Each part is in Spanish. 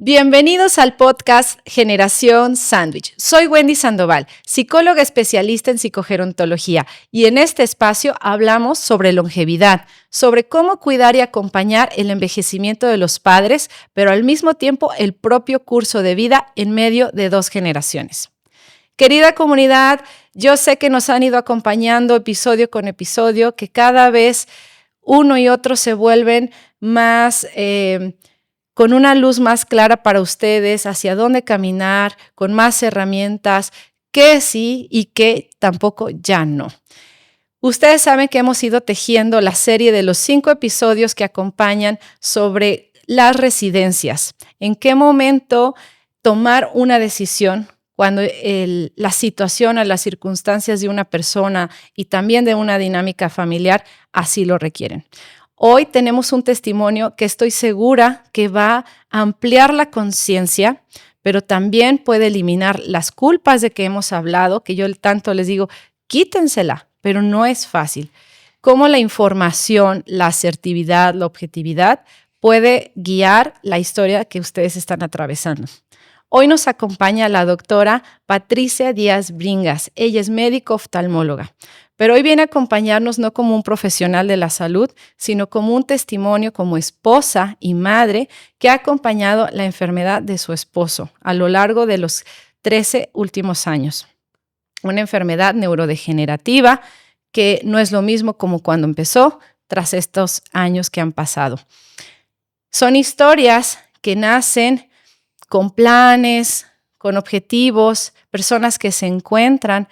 Bienvenidos al podcast Generación Sándwich. Soy Wendy Sandoval, psicóloga especialista en psicogerontología, y en este espacio hablamos sobre longevidad, sobre cómo cuidar y acompañar el envejecimiento de los padres, pero al mismo tiempo el propio curso de vida en medio de dos generaciones. Querida comunidad, yo sé que nos han ido acompañando episodio con episodio, que cada vez uno y otro se vuelven más con una luz más clara para ustedes, hacia dónde caminar, con más herramientas, qué sí y qué tampoco ya no. Ustedes saben que hemos ido tejiendo la serie de los 5 episodios que acompañan sobre las residencias. En qué momento tomar una decisión cuando la situación o las circunstancias de una persona y también de una dinámica familiar así lo requieren. Hoy tenemos un testimonio que estoy segura que va a ampliar la conciencia, pero también puede eliminar las culpas de que hemos hablado, que yo tanto les digo, quítensela, pero no es fácil. Cómo la información, la asertividad, la objetividad puede guiar la historia que ustedes están atravesando. Hoy nos acompaña la doctora Patricia Díaz Bringas. Ella es médico oftalmóloga, pero hoy viene a acompañarnos no como un profesional de la salud, sino como un testimonio como esposa y madre que ha acompañado la enfermedad de su esposo a lo largo de los 13 últimos años. Una enfermedad neurodegenerativa que no es lo mismo como cuando empezó tras estos años que han pasado. Son historias que nacen con planes, con objetivos, personas que se encuentran,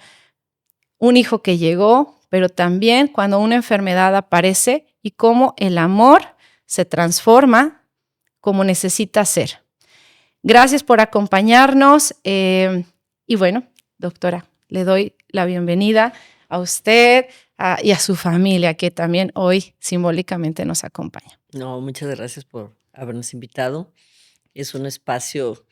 un hijo que llegó, pero también cuando una enfermedad aparece y cómo el amor se transforma como necesita ser. Gracias por acompañarnos y bueno, doctora, le doy la bienvenida a usted y a su familia que también hoy simbólicamente nos acompaña. No, muchas gracias por habernos invitado. Es un espacio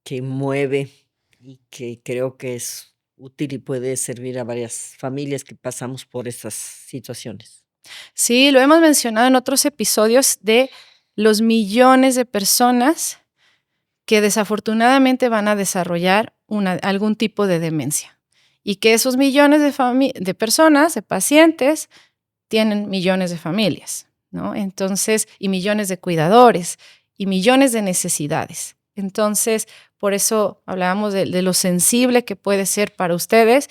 que mueve y que creo que es útil y puede servir a varias familias que pasamos por estas situaciones. Sí, lo hemos mencionado en otros episodios de los millones de personas que desafortunadamente van a desarrollar algún tipo de demencia y que esos millones de personas, de pacientes, tienen millones de familias, ¿no? Entonces, y millones de cuidadores y millones de necesidades. Entonces, por eso hablábamos de lo sensible que puede ser para ustedes,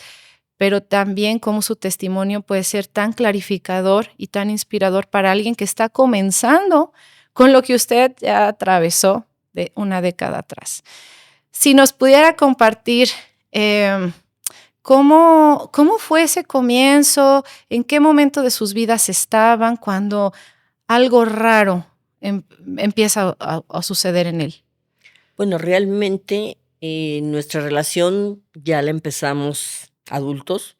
pero también cómo su testimonio puede ser tan clarificador y tan inspirador para alguien que está comenzando con lo que usted ya atravesó de una década atrás. Si nos pudiera compartir ¿cómo fue ese comienzo? ¿En qué momento de sus vidas estaban cuando algo raro empieza a suceder en él? Bueno, realmente nuestra relación ya la empezamos adultos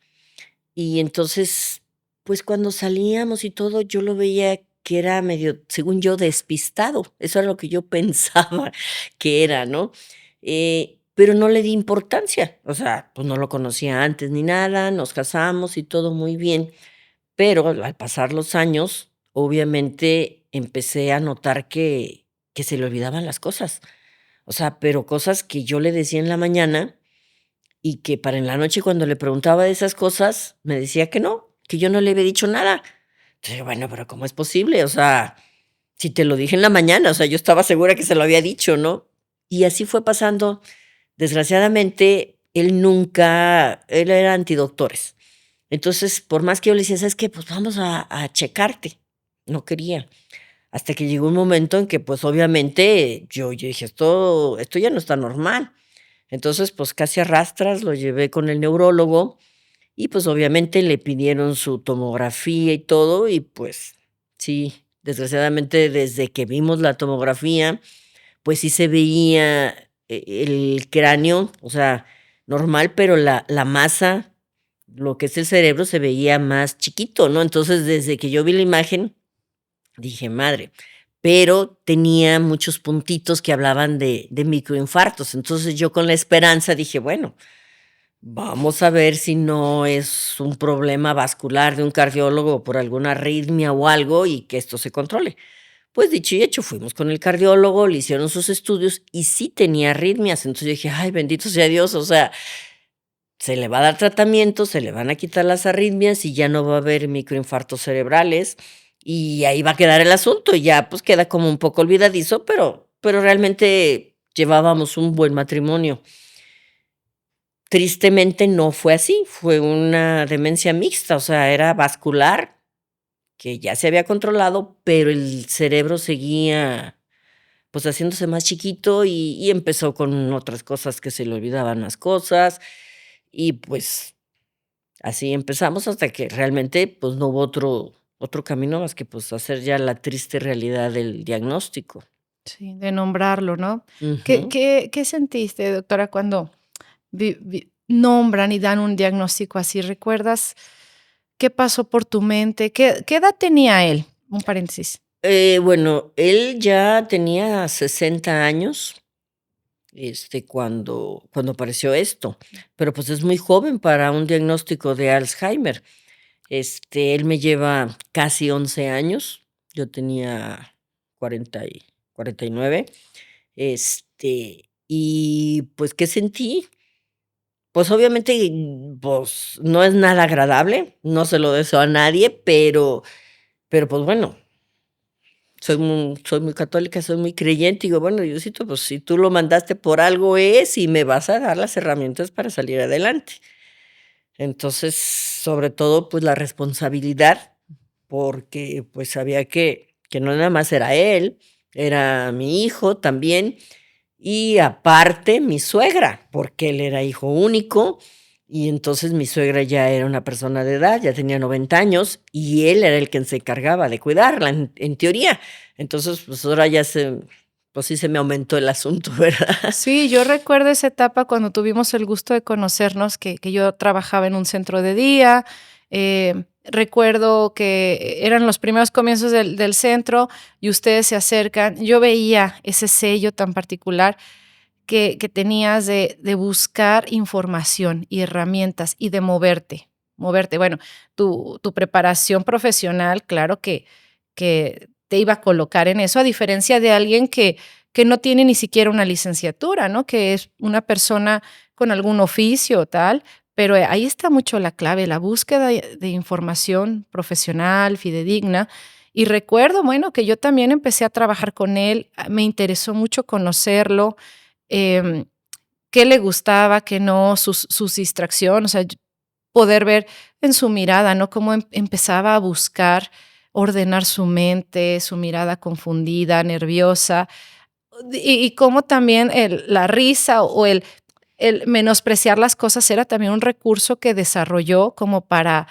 y entonces, pues cuando salíamos y todo, yo lo veía que era medio, según yo, despistado. Eso era lo que yo pensaba que era, ¿no? Pero no le di importancia. O sea, pues no lo conocía antes ni nada, nos casamos y todo muy bien. Pero al pasar los años, obviamente empecé a notar que se le olvidaban las cosas. O sea, pero cosas que yo le decía en la mañana y que para en la noche cuando le preguntaba de esas cosas, me decía que no, que yo no le había dicho nada. Entonces, bueno, pero ¿cómo es posible? O sea, si te lo dije en la mañana, o sea, yo estaba segura que se lo había dicho, ¿no? Y así fue pasando. Desgraciadamente, él era antidoctores. Entonces, por más que yo le decía, ¿sabes qué? Pues vamos a checarte. No quería. Hasta que llegó un momento en que, pues, obviamente, yo dije, esto ya no está normal. Entonces, pues, casi a rastras lo llevé con el neurólogo y, pues, obviamente le pidieron su tomografía y todo y, pues, sí, desgraciadamente, desde que vimos la tomografía, pues, sí se veía el cráneo, o sea, normal, pero la masa, lo que es el cerebro, se veía más chiquito, ¿no? Entonces, desde que yo vi la imagen, dije: "Madre", pero tenía muchos puntitos que hablaban de microinfartos. Entonces, yo con la esperanza dije: "Bueno, vamos a ver si no es un problema vascular de un cardiólogo por alguna arritmia o algo y que esto se controle". Pues dicho y hecho, fuimos con el cardiólogo, le hicieron sus estudios y sí tenía arritmias. Entonces yo dije, ay, bendito sea Dios, o sea, se le va a dar tratamiento, se le van a quitar las arritmias y ya no va a haber microinfartos cerebrales y ahí va a quedar el asunto y ya pues queda como un poco olvidadizo, pero realmente llevábamos un buen matrimonio. Tristemente no fue así, fue una demencia mixta, o sea, era vascular, que ya se había controlado, pero el cerebro seguía, pues, haciéndose más chiquito y empezó con otras cosas que se le olvidaban más cosas, y pues, así empezamos hasta que realmente, pues, no hubo otro camino más que, pues, hacer ya la triste realidad del diagnóstico. Sí, de nombrarlo, ¿no? ¿Qué Ujú. qué qué sentiste, doctora, cuando nombran y dan un diagnóstico así? ¿Recuerdas qué pasó por tu mente? ¿Qué edad tenía él? Un paréntesis. Bueno, él ya tenía 60 años. Cuando apareció esto, pero, pues, es muy joven para un diagnóstico de Alzheimer. Él me lleva casi 11 años, yo tenía 49, y, pues, ¿qué sentí? Pues, obviamente, pues, no es nada agradable, no se lo deseo a nadie, pero, pues, bueno, soy muy católica, soy muy creyente, y digo: "Bueno, Diosito, pues, si tú lo mandaste por algo es, y me vas a dar las herramientas para salir adelante". Entonces, sobre todo, pues, la responsabilidad, porque, pues, sabía que no nada más era él, era mi hijo también, y aparte mi suegra, porque él era hijo único, y entonces mi suegra ya era una persona de edad, ya tenía 90 años, y él era el que se encargaba de cuidarla, en teoría. Entonces, pues, ahora ya pues, sí se me aumentó el asunto, ¿verdad? Sí, yo recuerdo esa etapa cuando tuvimos el gusto de conocernos, que yo trabajaba en un centro de día. Recuerdo que eran los primeros comienzos del centro y ustedes se acercan. Yo veía ese sello tan particular que tenías de buscar información y herramientas y de moverte. Bueno, tu preparación profesional, claro que te iba a colocar en eso, a diferencia de alguien que no tiene ni siquiera una licenciatura, ¿no? Que es una persona con algún oficio o tal, pero ahí está mucho la clave, la búsqueda de información profesional, fidedigna. Y recuerdo, bueno, que yo también empecé a trabajar con él, me interesó mucho conocerlo, em, qué le gustaba, qué no, sus distracciones, o sea, poder ver en su mirada, ¿no? Cómo empezaba a buscar ordenar su mente, su mirada confundida, nerviosa, y cómo también la risa o el menospreciar las cosas era también un recurso que desarrolló como para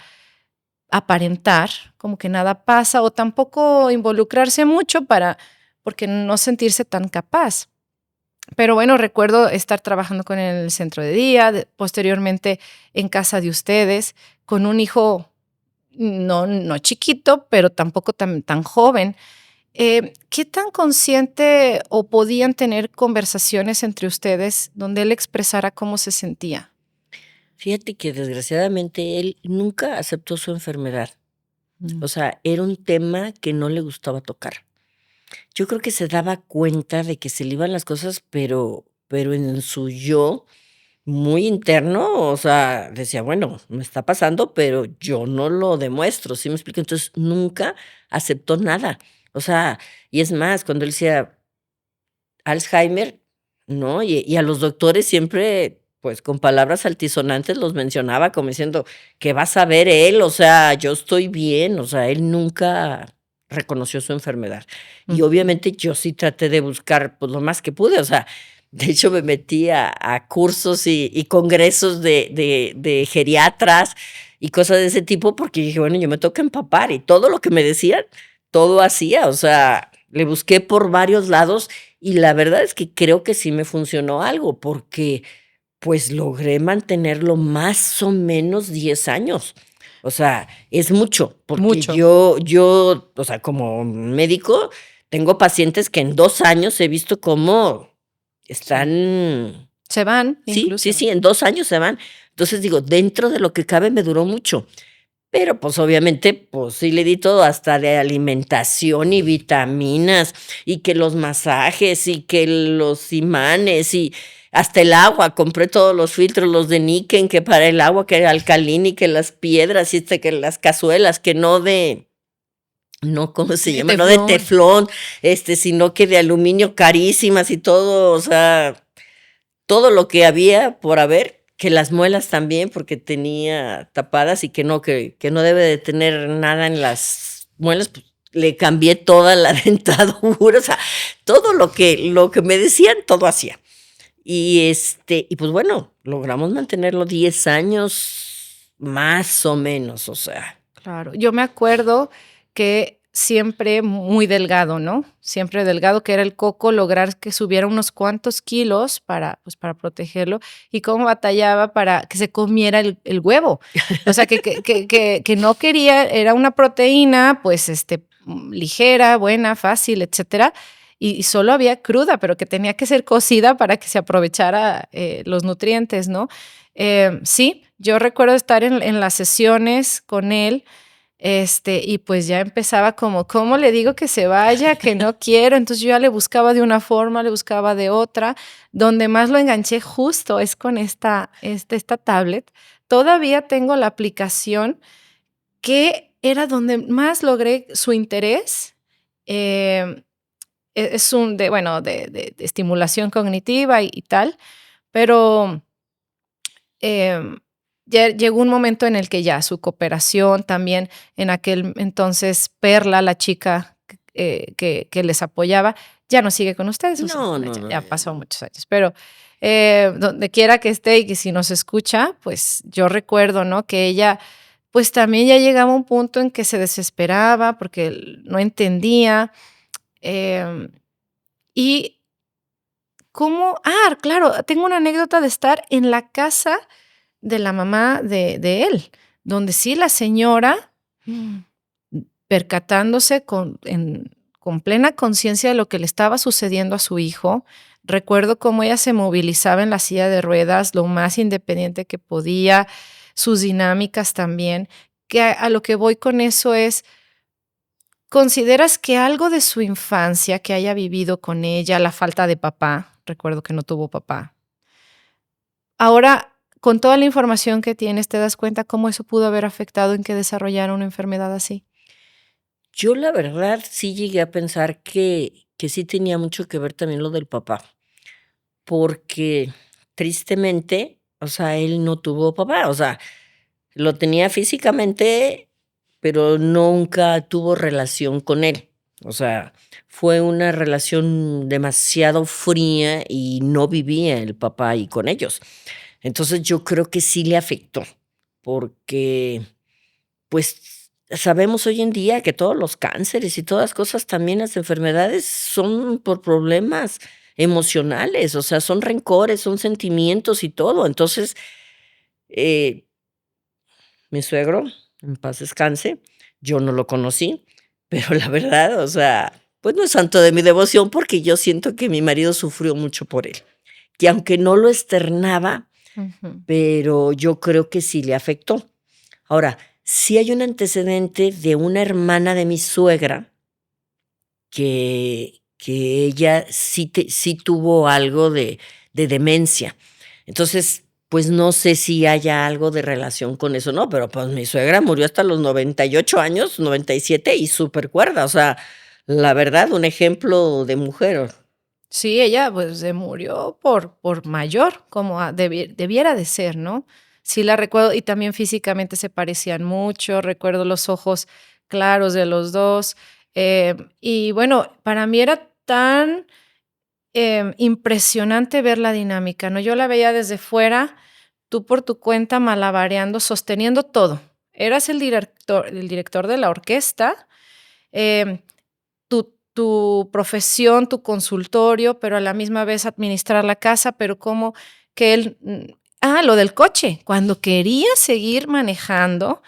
aparentar, como que nada pasa, o tampoco involucrarse mucho porque no sentirse tan capaz. Pero bueno, recuerdo estar trabajando con él en el centro de día, posteriormente en casa de ustedes, con un hijo no chiquito, pero tampoco tan joven. ¿Qué tan consciente o podían tener conversaciones entre ustedes donde él expresara cómo se sentía? Fíjate que desgraciadamente él nunca aceptó su enfermedad. Mm, O sea, era un tema que no le gustaba tocar. Yo creo que se daba cuenta de que se le iban las cosas, pero en su yo muy interno, o sea, decía: "Bueno, me está pasando, pero yo no lo demuestro", ¿sí me explico? Entonces, nunca aceptó nada. O sea, y es más, cuando él decía: Alzheimer, ¿no? Y a los doctores siempre, pues, con palabras altisonantes los mencionaba como diciendo: "¿Qué va a saber él? O sea, yo estoy bien". O sea, él nunca reconoció su enfermedad. Y ujú. obviamente yo sí traté de buscar, pues, lo más que pude. O sea, de hecho, me metí a cursos y congresos de geriatras y cosas de ese tipo, porque dije: "Bueno, yo me toca empapar", y todo lo que me decían, todo hacía. O sea, le busqué por varios lados y la verdad es que creo que sí me funcionó algo, porque, pues, logré mantenerlo más o menos 10 años. O sea, es mucho, porque Mucho. yo, o sea, como médico, tengo pacientes que en 2 años he visto cómo Sí. están Se van, sí, sí, incluso. sí, en 2 años se van. Entonces, digo, dentro de lo que cabe me duró mucho, Pero, pues, obviamente, pues, sí le di todo, hasta de alimentación y vitaminas, y que los masajes, y que los imanes, y hasta el agua, compré todos los filtros, los de níquel, que para el agua, que alcalina, y que las piedras, y que las cazuelas, que no, ¿cómo se De llama? No de teflón. teflón, sino que de aluminio carísimas y todo, o sea, todo lo que había por haber, que las muelas también, porque tenía tapadas y que no debe de tener nada en las muelas, pues, le cambié toda la dentadura, o sea, todo lo que me decían, todo hacía. Y pues bueno, logramos mantenerlo 10 años, más o menos, o sea. Claro, yo me acuerdo que siempre muy delgado, ¿no? Siempre delgado, que era el coco, lograr que subiera unos cuantos kilos para, pues, para protegerlo, y cómo batallaba para que se comiera el huevo. O sea, que no quería, era una proteína, pues, ligera, buena, fácil, etcétera, y solo había cruda, pero que tenía que ser cocida para que se aprovechara los nutrientes, ¿no? Sí, yo recuerdo estar en las sesiones con él, y pues ya empezaba como, ¿cómo le digo que se vaya? Que no quiero. Entonces yo ya le buscaba de una forma, le buscaba de otra. Donde más lo enganché justo es con esta tablet. Todavía tengo la aplicación que era donde más logré su interés. Eh, es bueno, de estimulación cognitiva y tal, pero Em, ya llegó un momento en el que ya su cooperación también, en aquel entonces Perla, la chica que les apoyaba, ya no sigue con ustedes, o sea, No, bueno, no, ya, no, ya ya pasó no. muchos años, pero donde quiera que esté y que si nos escucha, pues yo recuerdo, ¿no? Que ella, pues también ya llegaba a un punto en que se desesperaba porque no entendía. em, y claro, tengo una anécdota de estar en la casa de la mamá de él, donde sí la señora, percatándose con plena conciencia de lo que le estaba sucediendo a su hijo. Recuerdo cómo ella se movilizaba en la silla de ruedas, lo más independiente que podía, sus dinámicas también, que a lo que voy con eso es, ¿consideras que algo de su infancia que haya vivido con ella, la falta de papá, recuerdo que no tuvo papá, ahora, con toda la información que tienes, te das cuenta cómo eso pudo haber afectado en que desarrollara una enfermedad así? Yo la verdad sí llegué a pensar que sí tenía mucho que ver también lo del papá, porque tristemente, o sea, él no tuvo papá, o sea, lo tenía físicamente, pero nunca tuvo relación con él. O sea, fue una relación demasiado fría y no vivía el papá ahí con ellos. Entonces, yo creo que sí le afectó, porque, pues, sabemos hoy en día que todos los cánceres y todas cosas, también las enfermedades son por problemas emocionales, o sea, son rencores, son sentimientos y todo. Entonces, eh, mi suegro, en paz descanse, yo no lo conocí, pero la verdad, o sea, pues no es santo de mi devoción, porque yo siento que mi marido sufrió mucho por él, que aunque no lo externaba, Ujú. pero yo creo que sí le afectó. Ahora, sí hay un antecedente de una hermana de mi suegra que ella sí tuvo algo de demencia. Entonces, pues, no sé si haya algo de relación con eso, ¿no? Pero, pues, mi suegra murió hasta los 98 años, 97 y súper cuerda, o sea, la verdad, un ejemplo de mujer. Sí, ella, pues, se murió por mayor, como debiera de ser, ¿no? Sí la recuerdo, y también físicamente se parecían mucho, recuerdo los ojos claros de los 2, y bueno, para mí era tan, impresionante ver la dinámica, ¿no? Yo la veía desde fuera, tú por tu cuenta malabareando, sosteniendo todo. Eras el director de la orquesta, em, tu profesión, tu consultorio, pero a la misma vez administrar la casa, pero como que él, lo del coche, cuando quería seguir manejando,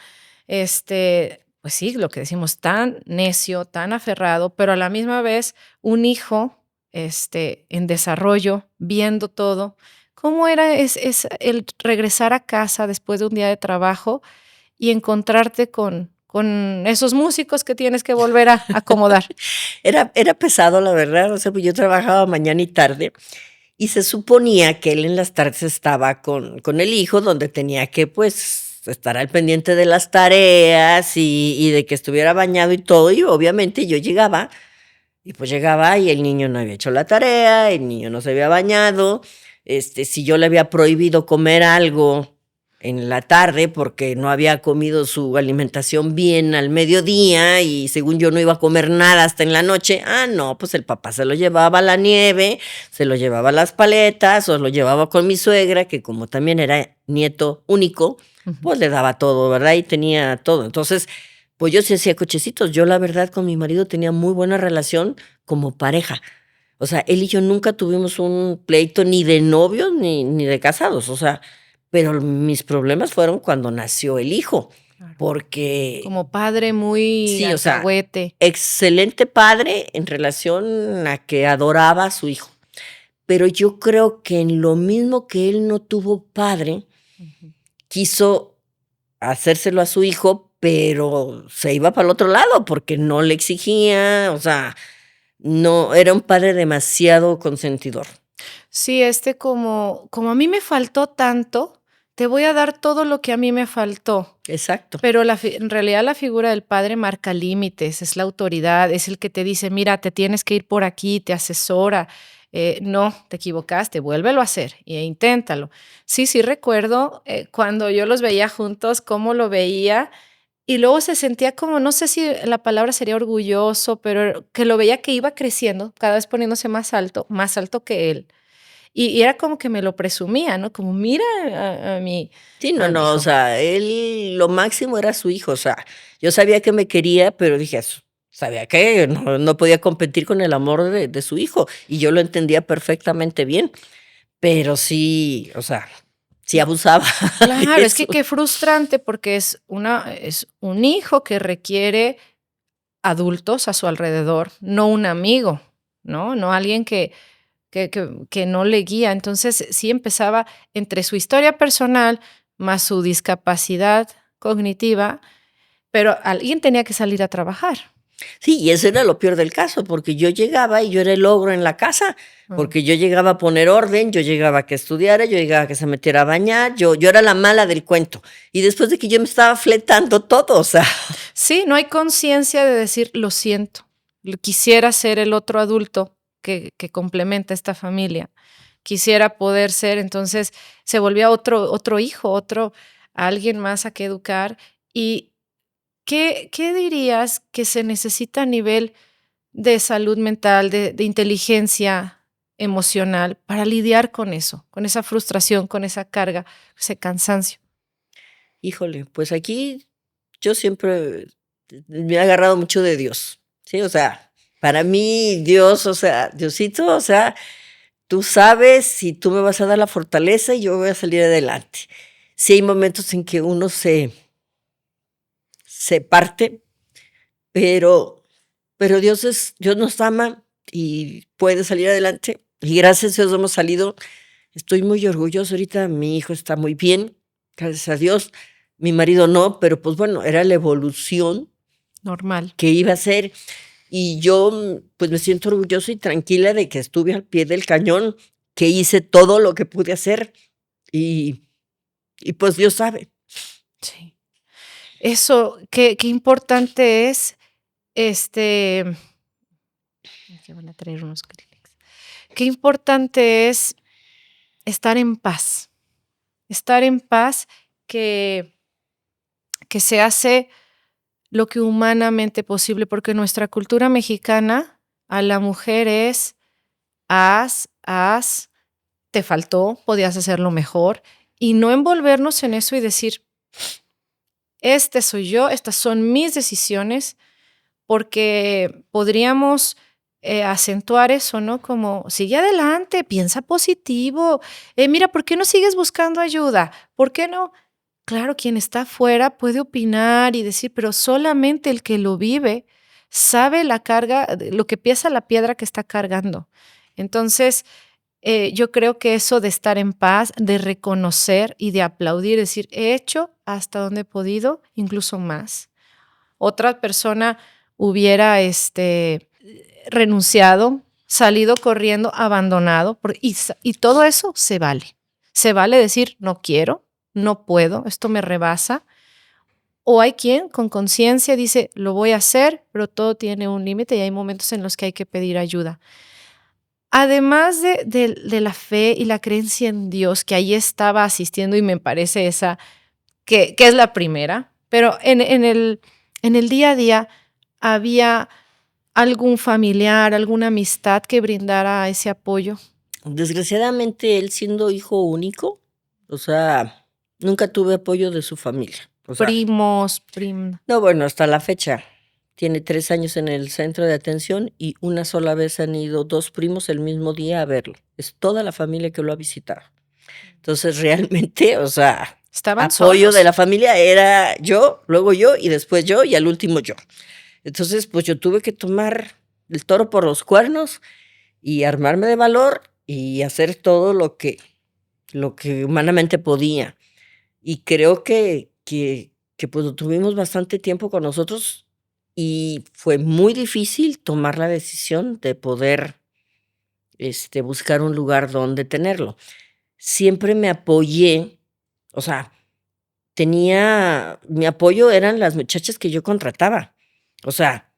pues sí, lo que decimos, tan necio, tan aferrado, pero a la misma vez un hijo, en desarrollo, viendo todo. ¿Cómo era el regresar a casa después de un día de trabajo y encontrarte con esos músicos que tienes que volver a acomodar? Era pesado, la verdad, o sea, pues yo trabajaba mañana y tarde, y se suponía que él en las tardes estaba con el hijo, donde tenía que, pues, estar al pendiente de las tareas y de que estuviera bañado y todo, y obviamente yo llegaba, y pues llegaba y el niño no había hecho la tarea, el niño no se había bañado, si yo le había prohibido comer algo en la tarde porque no había comido su alimentación bien al mediodía y según yo no iba a comer nada hasta en la noche, no, pues el papá se lo llevaba a la nieve, se lo llevaba a las paletas o lo llevaba con mi suegra, que como también era nieto único, pues le daba todo, ¿verdad? Y tenía todo. Entonces, pues yo sí hacía cochecitos. Yo la verdad con mi marido tenía muy buena relación como pareja. O sea, él y yo nunca tuvimos un pleito ni de novios ni de casados, o sea, pero mis problemas fueron cuando nació el hijo, Claro. porque Como padre muy sí, o sea, alcahuete. excelente padre en relación a que adoraba a su hijo, pero yo creo que en lo mismo que él no tuvo padre, Ujú. quiso hacérselo a su hijo, pero se iba para el otro lado porque no le exigía, o sea, no, era un padre demasiado consentidor. Sí, como a mí me faltó tanto, te voy a dar todo lo que a mí me faltó. Exacto. Pero en realidad la figura del padre marca límites, es la autoridad, es el que te dice, mira, te tienes que ir por aquí, te asesora. No, te equivocaste, vuélvelo a hacer e inténtalo. Sí, sí recuerdo cuando yo los veía juntos, cómo lo veía y luego se sentía como, no sé si la palabra sería orgulloso, pero que lo veía que iba creciendo, cada vez poniéndose más alto que él. Y era como que me lo presumía, ¿no? Como mira Sí, no, a mi no, o hijo. sea, él lo máximo era su hijo, o sea, yo sabía que me quería, pero dije, sabía que no podía competir con el amor de su hijo, y yo lo entendía perfectamente bien, pero sí, o sea, sí abusaba de Claro, es que eso. qué frustrante porque es un hijo que requiere adultos a su alrededor, no un amigo, ¿no? No alguien que no le guía. Entonces, sí empezaba entre su historia personal más su discapacidad cognitiva, pero alguien tenía que salir a trabajar. Sí, y eso era lo peor del caso, porque yo llegaba y yo era el ogro en la casa, Mm. porque yo llegaba a poner orden, yo llegaba a que estudiara, yo llegaba a que se metiera a bañar, yo era la mala del cuento, y después de que yo me estaba fletando todo, o sea. Sí, no hay conciencia de decir: "Lo siento, quisiera ser el otro adulto que complementa esta familia, quisiera poder ser", entonces se volvía otro hijo, otro alguien más a que educar. ¿Y qué dirías que se necesita a nivel de salud mental, de inteligencia emocional para lidiar con eso, con esa frustración, con esa carga, ese cansancio? Híjole, pues aquí yo siempre me he agarrado mucho de Dios, ¿sí? O sea, para mí Dios, o sea, Diosito, o sea, tú sabes si tú me vas a dar la fortaleza y yo voy a salir adelante. Sí hay momentos en que uno se parte, pero Dios nos ama y puede salir adelante, y gracias a Dios hemos salido. Estoy muy orgulloso ahorita, mi hijo está muy bien, gracias a Dios. Mi marido no, pero, pues, bueno, era la evolución Normal. que iba a ser, y yo, pues, me siento orgullosa y tranquila de que estuve al pie del cañón, que hice todo lo que pude hacer, y pues, Dios sabe. Sí. Eso, qué importante es, este, que van a traer unos Kleenex. Qué importante es estar en paz que se hace lo que humanamente posible, porque nuestra cultura mexicana a la mujer es haz, te faltó, podías hacerlo mejor, y no envolvernos en eso y decir: "Este soy yo, estas son mis decisiones", porque podríamos, acentuar eso, ¿no? Como: "Sigue adelante, piensa positivo, mira, ¿por qué no sigues buscando ayuda? ¿Por qué no?". Claro, quien está afuera puede opinar y decir, pero solamente el que lo vive sabe la carga, lo que pesa la piedra que está cargando. Entonces, yo creo que eso de estar en paz, de reconocer y de aplaudir, decir, he hecho hasta donde he podido, incluso más. Otra persona hubiera renunciado, salido corriendo, abandonado, y todo eso se vale. Se vale decir, no quiero, no puedo, esto me rebasa. O hay quien con conciencia dice, lo voy a hacer, pero todo tiene un límite y hay momentos en los que hay que pedir ayuda. Además de la fe y la creencia en Dios, que ahí estaba asistiendo y me parece esa, que es la primera, pero en el día a día había algún familiar, alguna amistad que brindara ese apoyo. Desgraciadamente, él siendo hijo único, o sea, nunca tuve apoyo de su familia. O sea, Primos, no, bueno, hasta la fecha. Tiene 3 años en el centro de atención y una sola vez han ido 2 primos el mismo día a verlo. Es toda la familia que lo ha visitado. Entonces, realmente, o sea, estaban apoyo solos. de la familia era yo, luego yo y después yo y al último yo. Entonces, pues yo tuve que tomar el toro por los cuernos y armarme de valor y hacer todo lo que humanamente podía. Y creo que pues tuvimos bastante tiempo con nosotros y fue muy difícil tomar la decisión de poder buscar un lugar donde tenerlo. Siempre me apoyé, o sea, mi apoyo eran las muchachas que yo contrataba, o sea,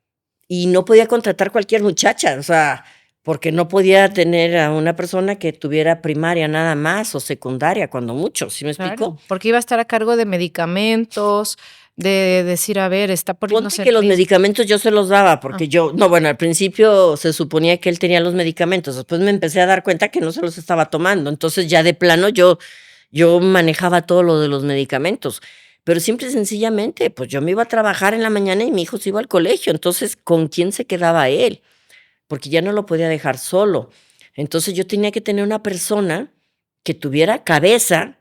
y no podía contratar cualquier muchacha, o sea, porque no podía tener a una persona que tuviera primaria nada más o secundaria, cuando mucho, ¿sí me explico? Claro, porque iba a estar a cargo de medicamentos, de decir, a ver, está poniéndose Ponte que en los riesgo. medicamentos yo se los daba, porque bueno, al principio se suponía que él tenía los medicamentos, después me empecé a dar cuenta que no se los estaba tomando, entonces ya de plano yo manejaba todo lo de los medicamentos, pero simple y sencillamente, pues yo me iba a trabajar en la mañana y mi hijo se iba al colegio, entonces, ¿con quién se quedaba él? Porque ya no lo podía dejar solo. Entonces yo tenía que tener una persona que tuviera cabeza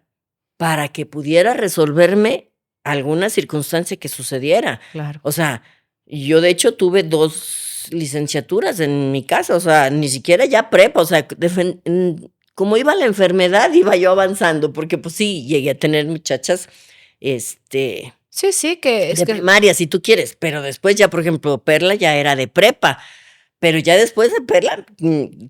para que pudiera resolverme alguna circunstancia que sucediera. Claro. O sea, yo de hecho tuve 2 licenciaturas en mi casa, o sea, ni siquiera ya prepa, o sea, como iba la enfermedad, iba yo avanzando, porque pues sí, llegué a tener muchachas, Sí, que es de que primaria, si tú quieres, pero después ya, por ejemplo, Perla ya era de prepa. Pero ya después de Perla,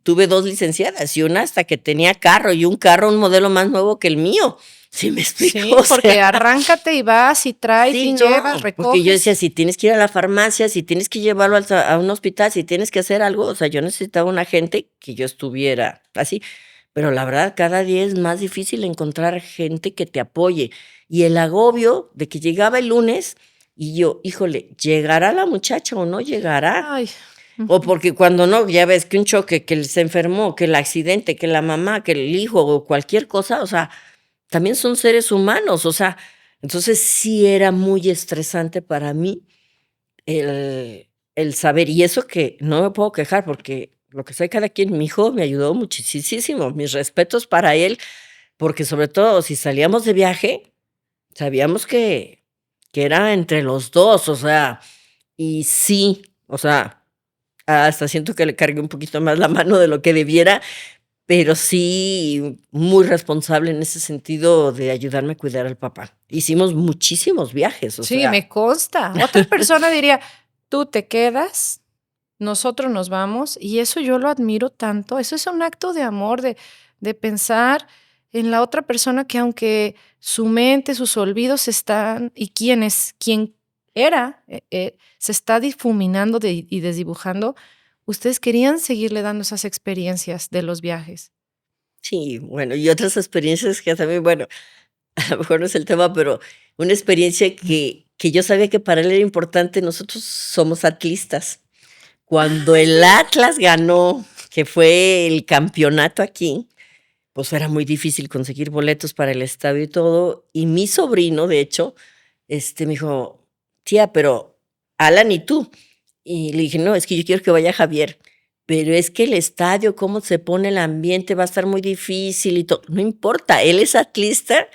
tuve 2 licenciadas y una hasta que tenía carro y un modelo más nuevo que el mío. ¿Sí me explico? sí, O porque sea, arráncate y vas y traes sí, y no, llevas, porque recoges. yo decía, si tienes que ir a la farmacia, si tienes que llevarlo a un hospital, si tienes que hacer algo, o sea, yo necesitaba una gente que yo estuviera así. Pero la verdad, cada día es más difícil encontrar gente que te apoye. Y el agobio de que llegaba el lunes y yo, híjole, ¿llegará la muchacha o no llegará? Ay, O porque cuando no, ya ves que un choque, que se enfermó, que el accidente, que la mamá, que el hijo o cualquier cosa, o sea, también son seres humanos, o sea, entonces sí era muy estresante para mí el saber, y eso que no me puedo quejar porque lo que sé cada quien, mi hijo me ayudó muchísimo, mis respetos para él, porque sobre todo si salíamos de viaje, sabíamos que era entre los 2, o sea, y sí, o sea, hasta siento que le cargué un poquito más la mano de lo que debiera, pero sí muy responsable en ese sentido de ayudarme a cuidar al papá. Hicimos muchísimos viajes, o sí, sea. me consta. Otra persona diría, tú te quedas, nosotros nos vamos, y eso yo lo admiro tanto. Eso es un acto de amor, de pensar en la otra persona que aunque su mente, sus olvidos están, y quién era, se está difuminando y desdibujando, ustedes querían seguirle dando esas experiencias de los viajes. Sí, bueno, y otras experiencias que también, bueno, a lo mejor no es el tema, pero una experiencia que yo sabía que para él era importante. Nosotros somos atlistas. Cuando el Atlas ganó, que fue el campeonato aquí, pues era muy difícil conseguir boletos para el estadio y todo. Y mi sobrino, de hecho, me dijo, tía, pero Alan y tú. Y le dije, no, es que yo quiero que vaya Javier. Pero es que el estadio, cómo se pone el ambiente, va a estar muy difícil y todo. No importa, él es atlista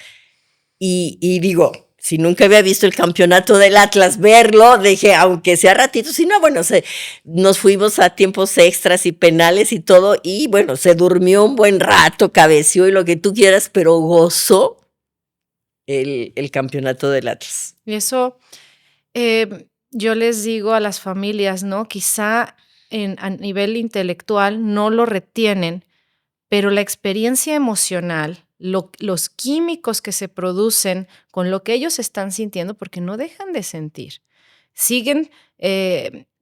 y digo, si nunca había visto el campeonato del Atlas, verlo, dije, aunque sea ratito, si no, bueno, nos fuimos a tiempos extras y penales y todo, y bueno, se durmió un buen rato, cabeció y lo que tú quieras, pero gozó el campeonato del Atlas. Y eso, yo les digo a las familias, ¿no? Quizá a nivel intelectual no lo retienen, pero la experiencia emocional, los químicos que se producen con lo que ellos están sintiendo, porque no dejan de sentir, siguen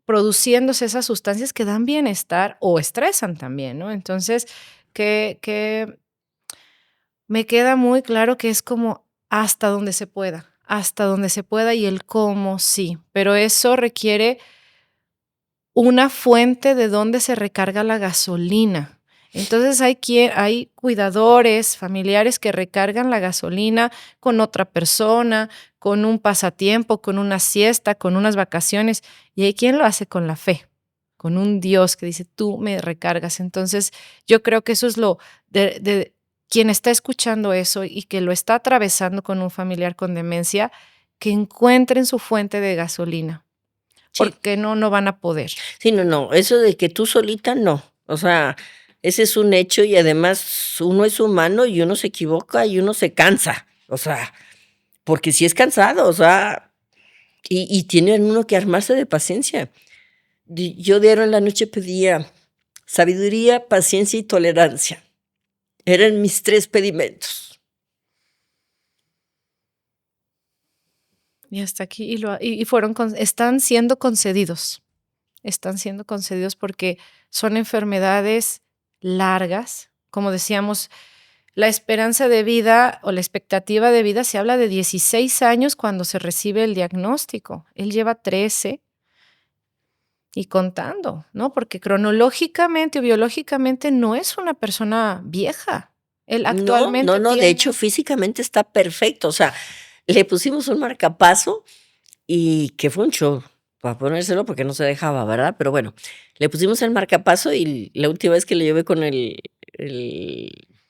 produciéndose esas sustancias que dan bienestar o estresan también, ¿no? Entonces, que me queda muy claro que es como hasta donde se pueda y el cómo sí, pero eso requiere una fuente de donde se recarga la gasolina. Entonces hay cuidadores, familiares que recargan la gasolina con otra persona, con un pasatiempo, con una siesta, con unas vacaciones, y hay quien lo hace con la fe, con un Dios que dice, tú me recargas. Entonces, yo creo que eso es lo de quien está escuchando eso y que lo está atravesando con un familiar con demencia, que encuentren su fuente de gasolina, Sí, porque no van a poder. sí, no, eso de que tú solita no. O sea, ese es un hecho y además uno es humano y uno se equivoca y uno se cansa. O sea, porque sí es cansado, o sea, y tiene uno que armarse de paciencia. Yo diario en la noche pedía sabiduría, paciencia y tolerancia. Eran mis 3 pedimentos. Y hasta aquí, están siendo concedidos porque son enfermedades largas. Como decíamos, la esperanza de vida o la expectativa de vida se habla de 16 años cuando se recibe el diagnóstico. Él lleva 13 y contando, ¿no? Porque cronológicamente o biológicamente no es una persona vieja. Él actualmente No, de hecho, tiene. físicamente está perfecto. O sea, le pusimos un marcapaso y que fue un show para ponérselo porque no se dejaba, ¿verdad? Pero bueno, le pusimos el marcapaso y la última vez que le llevé con el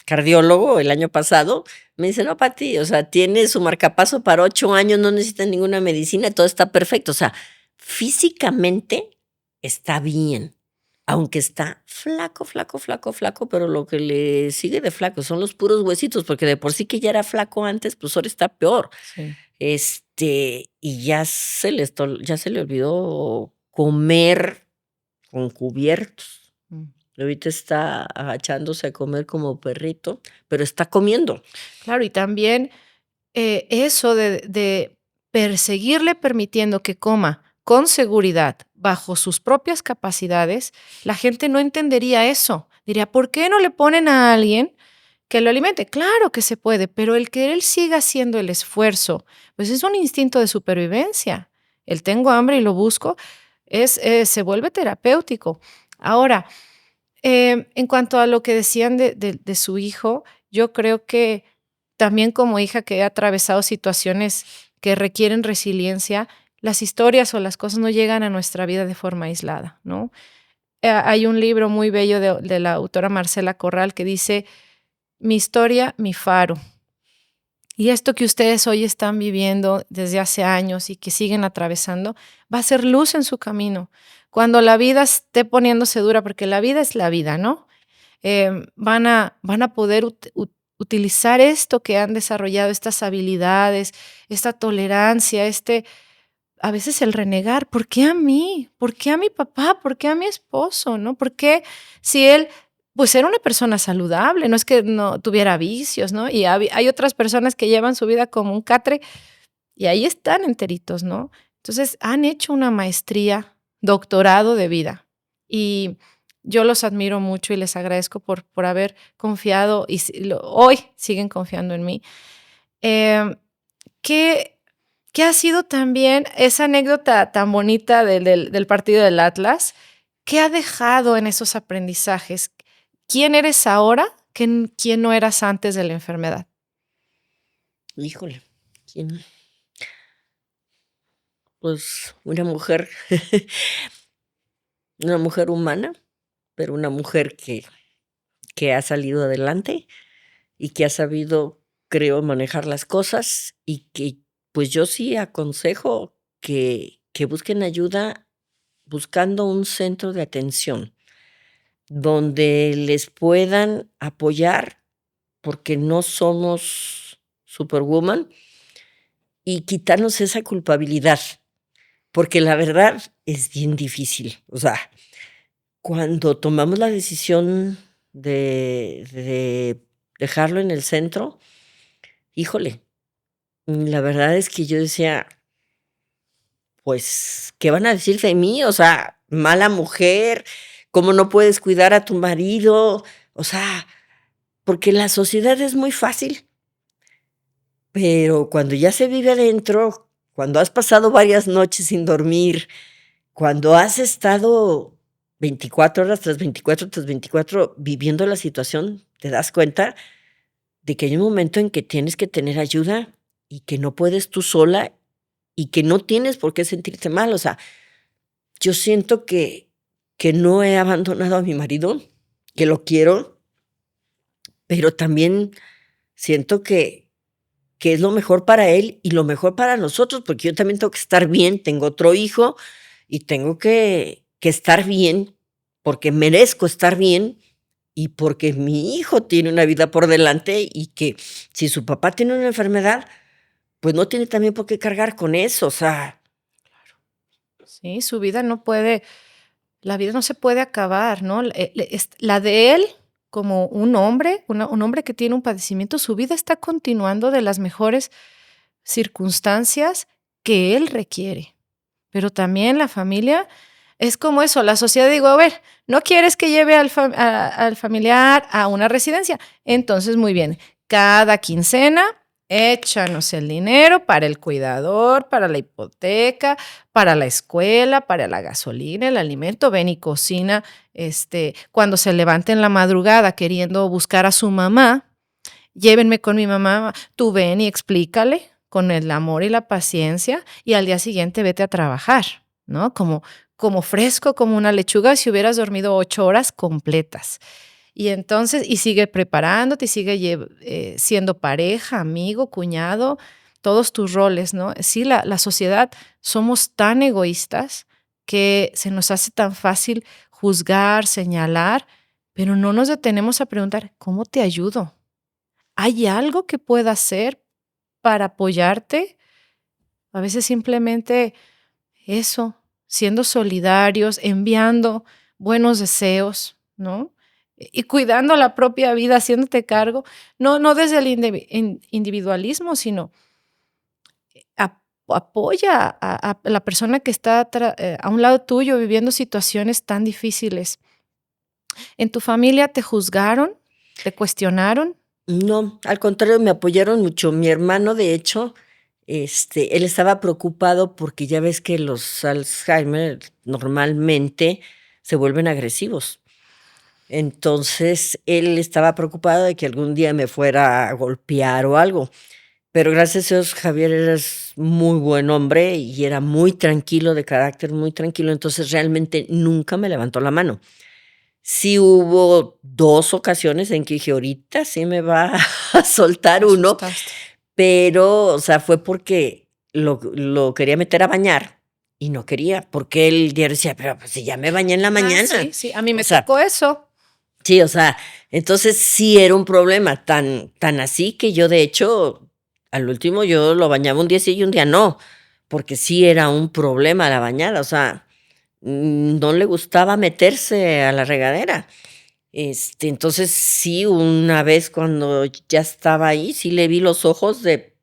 cardiólogo el año pasado, me dice, no, Pati, o sea, tiene su marcapaso para 8 años, no necesita ninguna medicina, todo está perfecto. O sea, físicamente está bien, aunque está flaco, flaco, flaco, flaco, pero lo que le sigue de flaco son los puros huesitos, porque de por sí que ya era flaco antes, pues ahora está peor. Sí. Y ya se le olvidó comer con cubiertos. Mm. Ahorita está agachándose a comer como perrito, pero está comiendo. Claro, y también eso de perseguirle permitiendo que coma con seguridad, bajo sus propias capacidades, la gente no entendería eso. Diría, ¿por qué no le ponen a alguien que lo alimente? Claro que se puede, pero el que él siga haciendo el esfuerzo, pues es un instinto de supervivencia. El tengo hambre y lo busco, se vuelve terapéutico. Ahora, en cuanto a lo que decían de su hijo, yo creo que también como hija que he atravesado situaciones que requieren resiliencia, las historias o las cosas no llegan a nuestra vida de forma aislada, ¿no? Hay un libro muy bello de la autora Marcela Corral que dice, mi historia, mi faro. Y esto que ustedes hoy están viviendo desde hace años y que siguen atravesando, va a ser luz en su camino. Cuando la vida esté poniéndose dura, porque la vida es la vida, ¿no? Van a poder utilizar esto que han desarrollado, estas habilidades, esta tolerancia, a veces el renegar, ¿por qué a mí? ¿Por qué a mi papá? ¿Por qué a mi esposo? ¿No? ¿Por qué si él, pues era una persona saludable, no es que no tuviera vicios, ¿no? Y hay otras personas que llevan su vida como un catre y ahí están enteritos, ¿no? Entonces han hecho una maestría, doctorado de vida y yo los admiro mucho y les agradezco por haber confiado y hoy siguen confiando en mí. Em, ¿qué, ¿Qué ha sido también esa anécdota tan bonita del partido del Atlas? ¿Qué ha dejado en esos aprendizajes? ¿Quién eres ahora? ¿Quién no eras antes de la enfermedad? Híjole, ¿quién? Pues una mujer humana, pero una mujer que ha salido adelante y que ha sabido, creo, manejar las cosas y que, pues yo sí aconsejo que busquen ayuda buscando un centro de atención donde les puedan apoyar, porque no somos superwoman, y quitarnos esa culpabilidad, porque la verdad es bien difícil. O sea, cuando tomamos la decisión de dejarlo en el centro, híjole, la verdad es que yo decía, pues, ¿qué van a decir de mí? O sea, mala mujer, ¿cómo no puedes cuidar a tu marido? O sea, porque la sociedad es muy fácil, pero cuando ya se vive adentro, cuando has pasado varias noches sin dormir, cuando has estado 24 horas tras 24 tras 24 viviendo la situación, te das cuenta de que hay un momento en que tienes que tener ayuda y que no puedes tú sola y que no tienes por qué sentirte mal. O sea, yo siento que no he abandonado a mi marido, que lo quiero, pero también siento que es lo mejor para él y lo mejor para nosotros, porque yo también tengo que estar bien, tengo otro hijo y tengo que estar bien, porque merezco estar bien y porque mi hijo tiene una vida por delante y que si su papá tiene una enfermedad, pues no tiene también por qué cargar con eso, o sea, Sí, su vida no puede, la vida no se puede acabar, ¿no? La de él, como un hombre, un hombre que tiene un padecimiento, su vida está continuando de las mejores circunstancias que él requiere. Pero también la familia es como eso, la sociedad digo, a ver, ¿no quieres que lleve al familiar a una residencia? Entonces, muy bien, cada quincena échanos el dinero para el cuidador, para la hipoteca, para la escuela, para la gasolina, el alimento, ven y cocina, cuando se levante en la madrugada queriendo buscar a su mamá, llévenme con mi mamá, tú ven y explícale con el amor y la paciencia y al día siguiente vete a trabajar, ¿no? Como fresco, como una lechuga si hubieras dormido 8 horas completas. Y entonces, y sigue preparándote y sigue siendo pareja, amigo, cuñado, todos tus roles, ¿no? Sí, la sociedad somos tan egoístas que se nos hace tan fácil juzgar, señalar, pero no nos detenemos a preguntar, ¿cómo te ayudo? ¿Hay algo que pueda hacer para apoyarte? A veces simplemente eso, siendo solidarios, enviando buenos deseos, ¿no? Y cuidando la propia vida, haciéndote cargo, no desde el individualismo, sino apoya a la persona que está a un lado tuyo viviendo situaciones tan difíciles. ¿En tu familia te juzgaron? ¿Te cuestionaron? no, al contrario, me apoyaron mucho. Mi hermano, de hecho, él estaba preocupado porque ya ves que los Alzheimer normalmente se vuelven agresivos. Entonces, él estaba preocupado de que algún día me fuera a golpear o algo. Pero gracias a Dios, Javier eres muy buen hombre y era muy tranquilo de carácter, muy tranquilo. Entonces, realmente nunca me levantó la mano. Sí hubo 2 ocasiones en que dije: "Ahorita sí me va a soltar Me uno", asustaste. pero, o sea, fue porque lo quería meter a bañar y no quería, porque él diario decía: "Pero, pues, si ya me bañé en la Ah, mañana". sí, sí, a mí O me sea, tocó eso. sí, o sea, entonces sí era un problema, tan así que yo, de hecho, al último yo lo bañaba un día sí y un día no, porque sí era un problema la bañada, o sea, no le gustaba meterse a la regadera. Entonces sí, una vez cuando ya estaba ahí, sí le vi los ojos de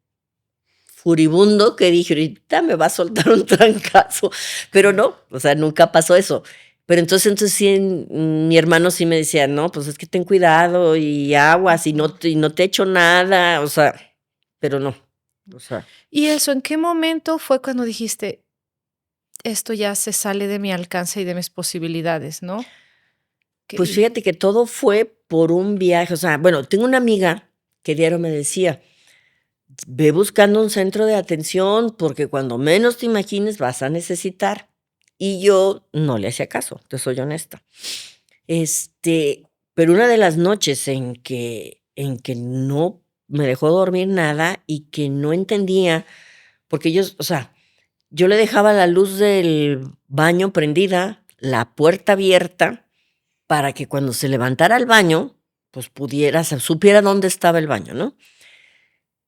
furibundo que dije: "Ahorita me va a soltar un trancazo", pero no, o sea, nunca pasó eso. Pero entonces sí, mi hermano sí me decía: "No, pues es que ten cuidado y aguas y no te echo nada", o sea, pero no, o sea, Y eso, ¿en qué momento fue cuando dijiste: "Esto ya se sale de mi alcance y de mis posibilidades", ¿no? pues Que fíjate que todo fue por un viaje, o sea, bueno, tengo una amiga que diario me decía: "Ve buscando un centro de atención, porque cuando menos te imagines vas a necesitar". Y yo no le hacía caso, te soy honesta. Pero una de las noches en que no me dejó dormir nada y que no entendía, porque yo, o sea, yo le dejaba la luz del baño prendida, la puerta abierta, para que cuando se levantara al baño, pues supiera dónde estaba el baño, ¿no?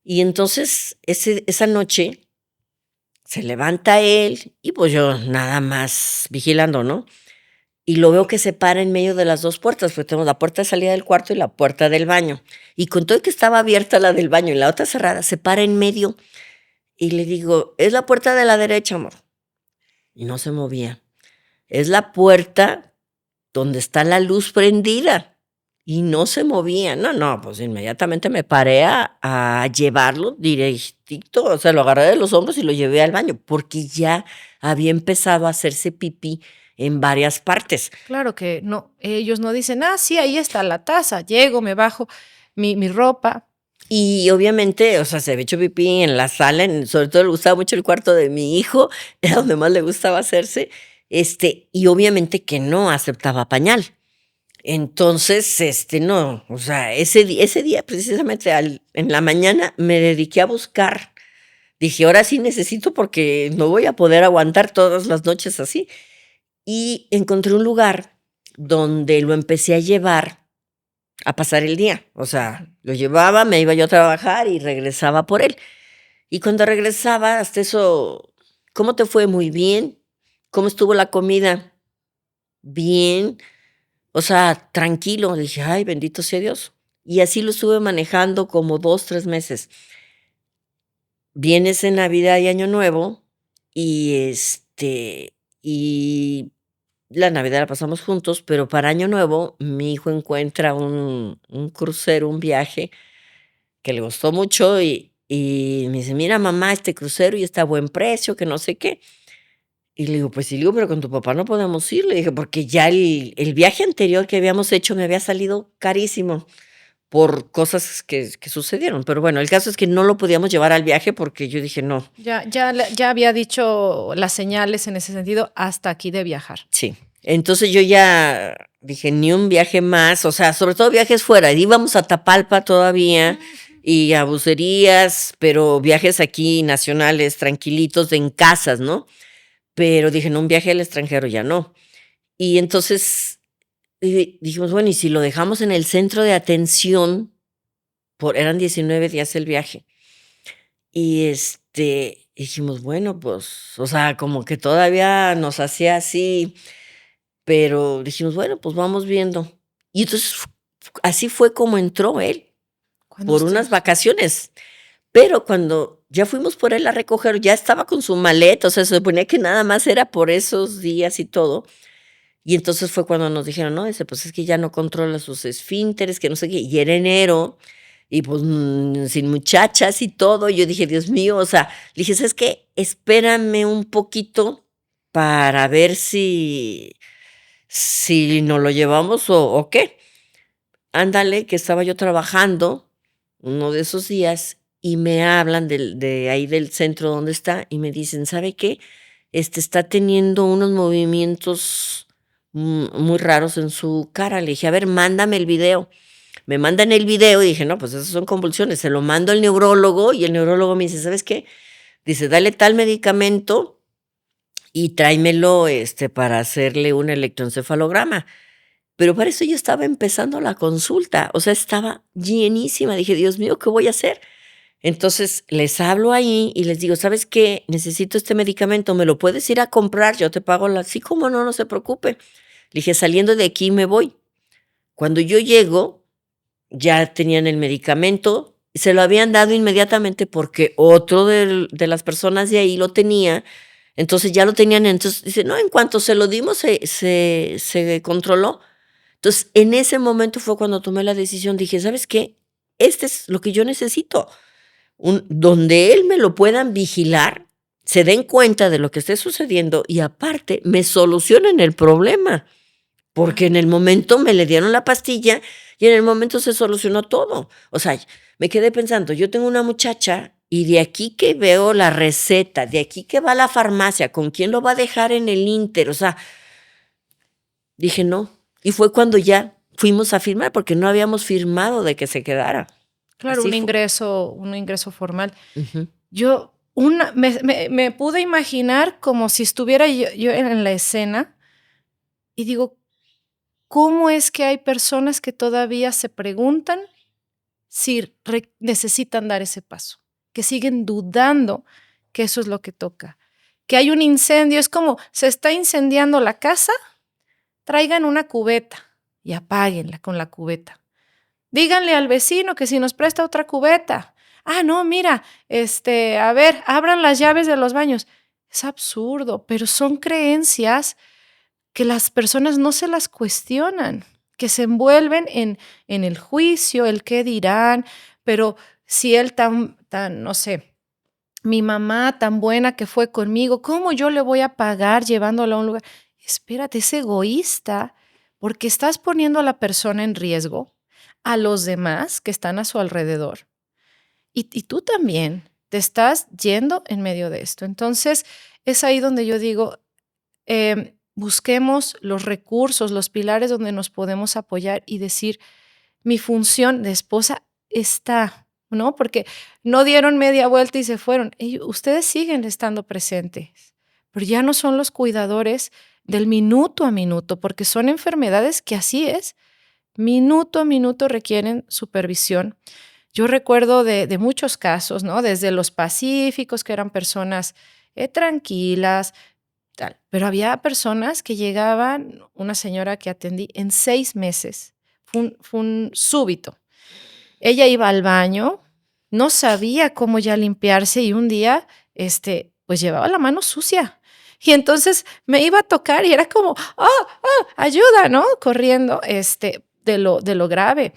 Y entonces esa noche se levanta él y pues yo nada más vigilando, ¿no? Y lo veo que se para en medio de las dos puertas, porque tenemos la puerta de salida del cuarto y la puerta del baño. Y con todo y que estaba abierta la del baño y la otra cerrada, se para en medio y le digo, es la puerta de la derecha, amor. Y no se movía. Es la puerta donde está la luz prendida. Y no se movía. No, pues inmediatamente me paré a llevarlo directito. O sea, lo agarré de los hombros y lo llevé al baño, porque ya había empezado a hacerse pipí en varias partes. Claro que no, ellos no dicen, sí, ahí está la taza, llego, me bajo mi ropa. Y obviamente, o sea, se había hecho pipí en la sala, sobre todo le gustaba mucho el cuarto de mi hijo, era donde más le gustaba hacerse, y obviamente que no aceptaba pañal. Entonces, no, o sea, ese día precisamente en la mañana me dediqué a buscar. Dije, ahora sí necesito porque no voy a poder aguantar todas las noches así. Y encontré un lugar donde lo empecé a llevar a pasar el día. O sea, lo llevaba, me iba yo a trabajar y regresaba por él. Y cuando regresaba, hasta eso, ¿cómo te fue? Muy bien. ¿Cómo estuvo la comida? Bien. O sea, tranquilo. Dije, ay, bendito sea Dios. Y así lo estuve manejando como 2, 3 meses. Viene ese Navidad y Año Nuevo y y la Navidad la pasamos juntos, pero para Año Nuevo mi hijo encuentra un crucero, un viaje que le gustó mucho y me dice, mira mamá, este crucero y está a buen precio, que no sé qué. Y le digo, pues sí, le digo, pero con tu papá no podemos ir, le dije, porque ya el viaje anterior que habíamos hecho me había salido carísimo por cosas que sucedieron. Pero bueno, el caso es que no lo podíamos llevar al viaje porque yo dije, no, Ya había dicho las señales en ese sentido, hasta aquí de viajar. sí. Entonces yo ya dije, ni un viaje más, o sea, sobre todo viajes fuera. Íbamos a Tapalpa todavía y a Bucerías, pero viajes aquí nacionales, tranquilitos, en casas, ¿no? Pero dije, no, un viaje al extranjero ya no. Y entonces dijimos, bueno, ¿y si lo dejamos en el centro de atención? Eran 19 días el viaje. Y dijimos, bueno, pues, o sea, como que todavía nos hacía así, pero dijimos, bueno, pues vamos viendo. Y entonces así fue como entró él, Cuando por unas ustedes, vacaciones. Pero cuando ya fuimos por él a recoger, ya estaba con su maleta, o sea, se suponía que nada más era por esos días y todo. Y entonces fue cuando nos dijeron, no, dice, pues es que ya no controla sus esfínteres, que no sé qué, y era enero, y pues sin muchachas y todo. Y yo dije, Dios mío, o sea, le dije, ¿sabes qué? Espérame un poquito para ver si nos lo llevamos o qué. Ándale, que estaba yo trabajando uno de esos días y me hablan de ahí del centro donde está y me dicen, ¿sabe qué? Está teniendo unos movimientos muy raros en su cara. Le dije, a ver, mándame el video. Me mandan el video y dije, no, pues esas son convulsiones. Se lo mando al neurólogo y el neurólogo me dice, ¿sabes qué? Dice, dale tal medicamento y tráemelo para hacerle un electroencefalograma. Pero para eso yo estaba empezando la consulta, o sea, estaba llenísima. Dije, Dios mío, ¿qué voy a hacer? Entonces les hablo ahí y les digo, ¿sabes qué? Necesito este medicamento, ¿me lo puedes ir a comprar? Yo te pago la... Sí, cómo no, no se preocupe. Le dije, saliendo de aquí me voy. Cuando yo llego, ya tenían el medicamento, se lo habían dado inmediatamente porque otro de las personas de ahí lo tenía, entonces ya lo tenían, entonces dice, no, en cuanto se lo dimos se controló. Entonces, en ese momento fue cuando tomé la decisión, dije, ¿sabes qué? Este es lo que yo necesito, donde él me lo puedan vigilar, se den cuenta de lo que esté sucediendo y aparte me solucionen el problema, porque en el momento me le dieron la pastilla y en el momento se solucionó todo. O sea, me quedé pensando, yo tengo una muchacha y de aquí que veo la receta, de aquí que va a la farmacia, ¿con quién lo va a dejar en el Inter? O sea, dije no. Y fue cuando ya fuimos a firmar, porque no habíamos firmado de que se quedara. claro, Así fue. un ingreso formal. Ujú. Yo me pude imaginar como si estuviera yo en la escena y digo, ¿cómo es que hay personas que todavía se preguntan si necesitan dar ese paso, que siguen dudando que eso es lo que toca. Que hay un incendio, es como, se está incendiando la casa, traigan una cubeta y apáguenla con la cubeta. Díganle al vecino que si nos presta otra cubeta. Ah, no, mira, a ver, abran las llaves de los baños. Es absurdo, pero son creencias que las personas no se las cuestionan, que se envuelven en el juicio, el qué dirán, pero si él no sé, mi mamá tan buena que fue conmigo, ¿cómo yo le voy a pagar llevándola a un lugar? Espérate, es egoísta porque estás poniendo a la persona en riesgo, a los demás que están a su alrededor. Y tú también te estás yendo en medio de esto. Entonces, es ahí donde yo digo, busquemos los recursos, los pilares donde nos podemos apoyar y decir, mi función de esposa está, ¿no? Porque no dieron media vuelta y se fueron. Ustedes siguen estando presentes, pero ya no son los cuidadores del minuto a minuto, porque son enfermedades que así es, minuto a minuto requieren supervisión. Yo recuerdo de muchos casos, ¿no? Desde los pacíficos, que eran personas tranquilas, tal. Pero había personas que llegaban, una señora que atendí en 6 meses, fue un súbito. Ella iba al baño, no sabía cómo ya limpiarse y un día, pues llevaba la mano sucia. Y entonces me iba a tocar y era como, ayuda, ¿no? Corriendo, de lo grave.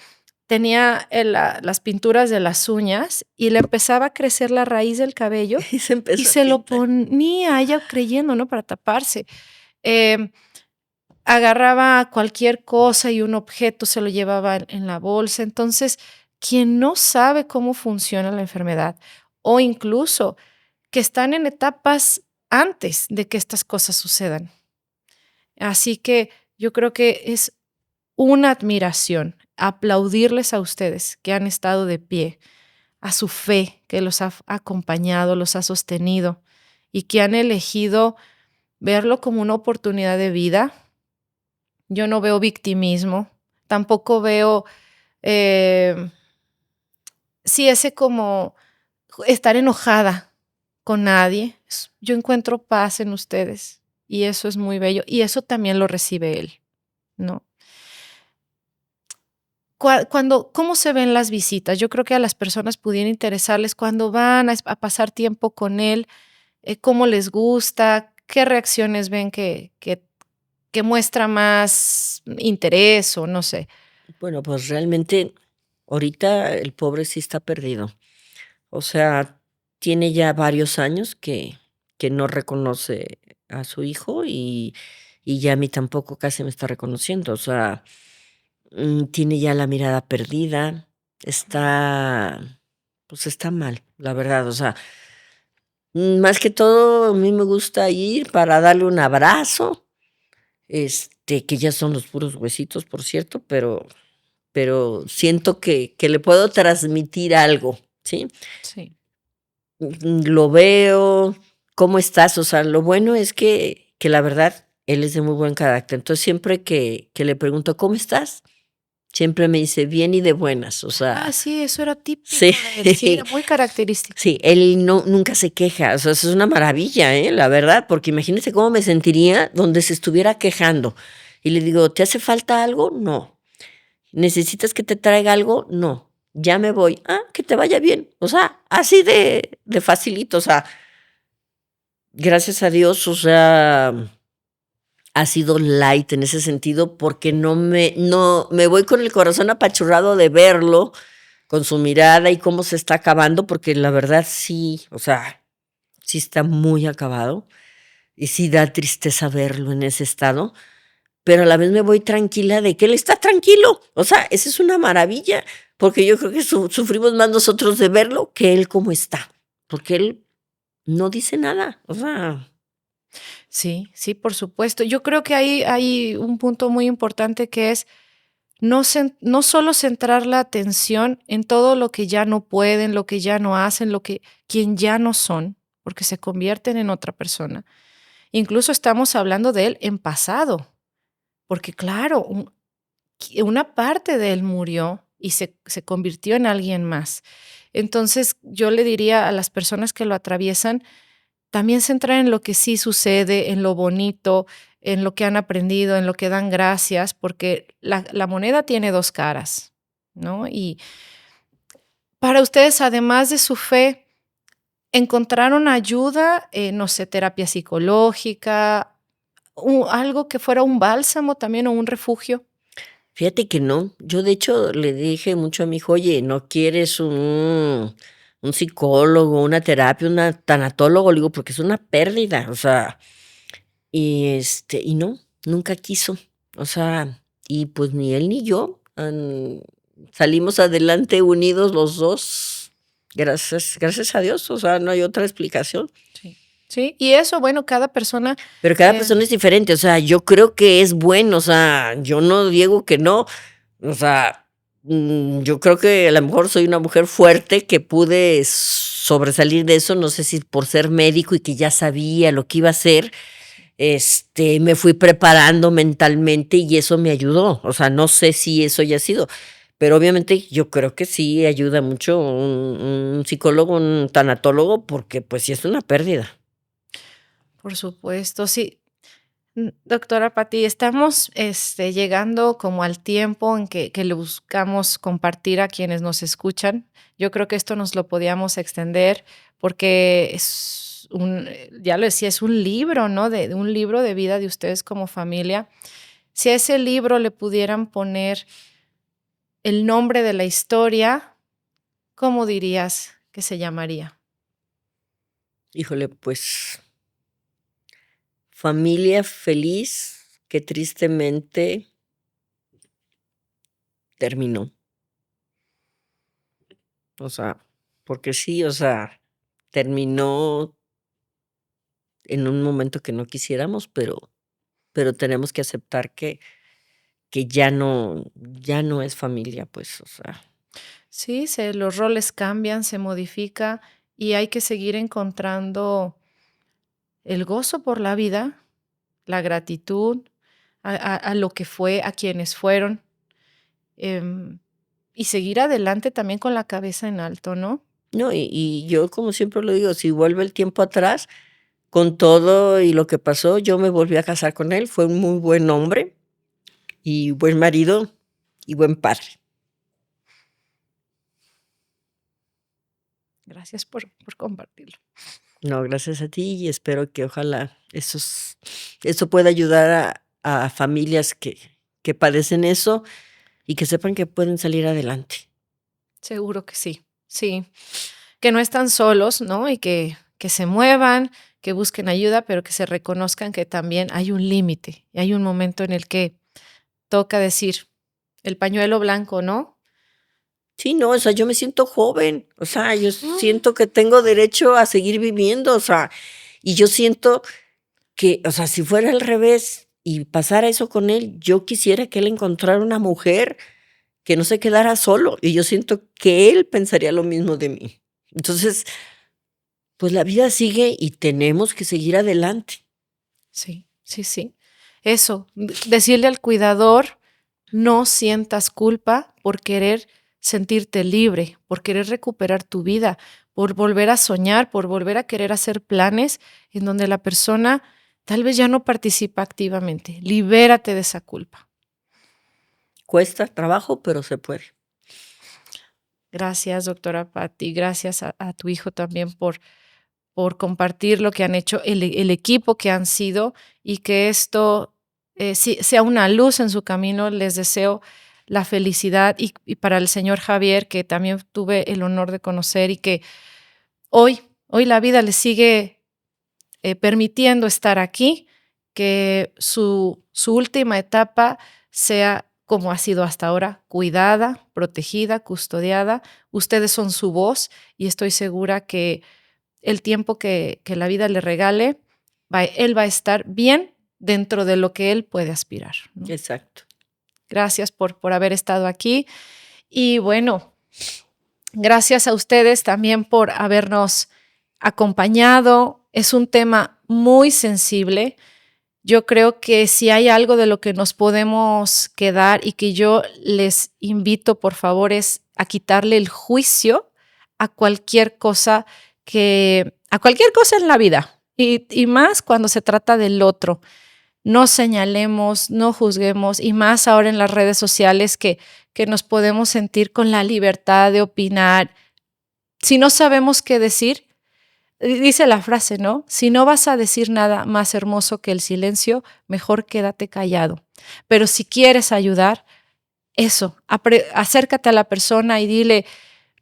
Tenía las pinturas de las uñas y le empezaba a crecer la raíz del cabello Y se y empezó a se lo pintar. ponía ella creyendo, ¿no? Para taparse. Agarraba cualquier cosa y un objeto se lo llevaba en la bolsa. Entonces, quien no sabe cómo funciona la enfermedad o incluso que están en etapas antes de que estas cosas sucedan. Así que yo creo que es una admiración aplaudirles a ustedes que han estado de pie, a su fe que los ha acompañado, los ha sostenido y que han elegido verlo como una oportunidad de vida. Yo no veo victimismo, tampoco veo, sí, ese como estar enojada con nadie. Yo encuentro paz en ustedes y eso es muy bello y eso también lo recibe él, ¿no? ¿Cómo se ven las visitas? Yo creo que a las personas pudiera interesarles cuando van a pasar tiempo con él, cómo les gusta, qué reacciones ven que muestra más interés o no sé. Bueno, pues realmente ahorita el pobre sí está perdido. O sea, tiene ya varios años que no reconoce a su hijo y ya a mí tampoco casi me está reconociendo. O sea, tiene ya la mirada perdida, pues está mal, la verdad. O sea, más que todo, a mí me gusta ir para darle un abrazo, que ya son los puros huesitos, por cierto, pero siento que le puedo transmitir algo, ¿sí? Sí. Lo veo, ¿cómo estás? O sea, lo bueno es que la verdad, él es de muy buen carácter. Entonces, siempre que le pregunto, ¿cómo estás? Siempre me dice, bien y de buenas. O sea, Sí, eso era típico sí, de él, sí, era muy característico. sí, él nunca se queja. O sea, eso es una maravilla, la verdad, porque imagínese cómo me sentiría donde se estuviera quejando. Y le digo, ¿te hace falta algo? No. ¿Necesitas que te traiga algo? No. Ya me voy. Que te vaya bien. O sea, así de facilito. O sea, gracias a Dios, o sea, ha sido light en ese sentido porque no me voy con el corazón apachurrado de verlo, con su mirada y cómo se está acabando, porque la verdad sí, o sea, sí está muy acabado y sí da tristeza verlo en ese estado, pero a la vez me voy tranquila de que él está tranquilo. O sea, esa es una maravilla, porque yo creo que sufrimos más nosotros de verlo que él cómo está, porque él no dice nada, o sea. Sí, sí, por supuesto. Yo creo que hay un punto muy importante que es no solo centrar la atención en todo lo que ya no pueden, lo que ya no hacen, quien ya no son, porque se convierten en otra persona. Incluso estamos hablando de él en pasado, porque claro, una parte de él murió y se convirtió en alguien más. Entonces, yo le diría a las personas que lo atraviesan, también centrar en lo que sí sucede, en lo bonito, en lo que han aprendido, en lo que dan gracias, porque la moneda tiene dos caras, ¿no? Y para ustedes, además de su fe, ¿encontraron ayuda, no sé, terapia psicológica, algo que fuera un bálsamo también o un refugio? Fíjate que no. Yo, de hecho, le dije mucho a mi hijo: "Oye, ¿no quieres un psicólogo, una terapia, una tanatólogo?". Le digo: "Porque es una pérdida", o sea, y no, nunca quiso. O sea, y pues ni él ni yo, salimos adelante unidos los 2 gracias a Dios, o sea, no hay otra explicación. Sí. Sí, y eso, bueno, cada persona, Pero cada eh persona es diferente, o sea, yo creo que es bueno, o sea, yo no digo que no, o sea, yo creo que a lo mejor soy una mujer fuerte que pude sobresalir de eso, no sé si por ser médico y que ya sabía lo que iba a hacer, sí. me fui preparando mentalmente y eso me ayudó, o sea, no sé si eso haya sido, pero obviamente yo creo que sí ayuda mucho un psicólogo, un tanatólogo, porque, pues, sí es una pérdida. Por supuesto, sí. Doctora Pati, estamos llegando como al tiempo en que le buscamos compartir a quienes nos escuchan. Yo creo que esto nos lo podíamos extender porque es ya lo decía, es un libro, ¿no? De un libro de vida de ustedes como familia. Si a ese libro le pudieran poner el nombre de la historia, ¿cómo dirías que se llamaría? Híjole, pues familia feliz que tristemente terminó. O sea, porque sí, o sea, terminó en un momento que no quisiéramos, pero tenemos que aceptar que ya no es familia, pues, o sea, Sí, los roles cambian, se modifica y hay que seguir encontrando el gozo por la vida, la gratitud a lo que fue, a quienes fueron, em, y seguir adelante también con la cabeza en alto, ¿no? no, y yo, como siempre lo digo, si vuelve el tiempo atrás, con todo y lo que pasó, yo me volví a casar con él, fue un muy buen hombre y buen marido y buen padre. Gracias por compartirlo. No, gracias a ti y espero que ojalá eso pueda ayudar a familias que padecen eso y que sepan que pueden salir adelante. Seguro que sí, sí, que no están solos, ¿no? Y que se muevan, que busquen ayuda, pero que se reconozcan que también hay un límite y hay un momento en el que toca decir el pañuelo blanco, ¿no? Sí, no, o sea, yo me siento joven, o sea, yo Mm, siento que tengo derecho a seguir viviendo, o sea, y yo siento que, o sea, si fuera al revés y pasara eso con él, yo quisiera que él encontrara una mujer que no se quedara solo, y yo siento que él pensaría lo mismo de mí. Entonces, pues la vida sigue y tenemos que seguir adelante. sí, sí, sí. Eso, decirle al cuidador, no sientas culpa por querer sentirte libre, por querer recuperar tu vida, por volver a soñar, por volver a querer hacer planes en donde la persona tal vez ya no participa activamente. Libérate de esa culpa. Cuesta trabajo, pero se puede. Gracias, doctora Patti. Gracias a tu hijo también por compartir lo que han hecho, el equipo que han sido y que esto sea una luz en su camino. Les deseo la felicidad y para el señor Javier, que también tuve el honor de conocer y que hoy la vida le sigue permitiendo estar aquí, que su última etapa sea como ha sido hasta ahora, cuidada, protegida, custodiada. Ustedes son su voz y estoy segura que el tiempo que la vida le regale, él va a estar bien dentro de lo que él puede aspirar, ¿no? Exacto. Gracias por haber estado aquí y bueno, gracias a ustedes también por habernos acompañado. Es un tema muy sensible. Yo creo que si hay algo de lo que nos podemos quedar y que yo les invito, por favor, es a quitarle el juicio a cualquier cosa en la vida y más cuando se trata del otro. No señalemos, no juzguemos y más ahora en las redes sociales que nos podemos sentir con la libertad de opinar. Si no sabemos qué decir, dice la frase, ¿no? Si no vas a decir nada más hermoso que el silencio, mejor quédate callado. Pero si quieres ayudar, acércate a la persona y dile,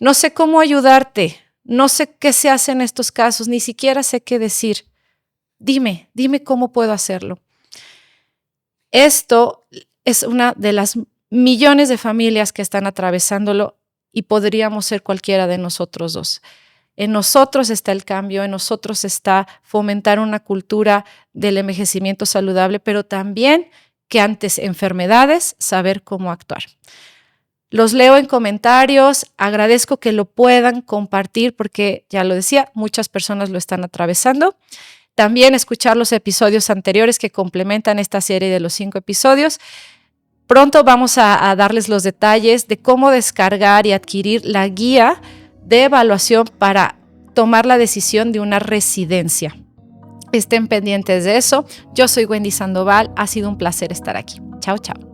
no sé cómo ayudarte, no sé qué se hace en estos casos, ni siquiera sé qué decir. Dime cómo puedo hacerlo. Esto es una de las millones de familias que están atravesándolo y podríamos ser cualquiera de nosotros dos. En nosotros está el cambio, en nosotros está fomentar una cultura del envejecimiento saludable, pero también que antes enfermedades, saber cómo actuar. Los leo en comentarios, agradezco que lo puedan compartir porque, ya lo decía, muchas personas lo están atravesando. También escuchar los episodios anteriores que complementan esta serie de los 5 episodios. Pronto vamos a darles los detalles de cómo descargar y adquirir la guía de evaluación para tomar la decisión de una residencia. Estén pendientes de eso. Yo soy Wendy Sandoval. Ha sido un placer estar aquí. Chao, chao.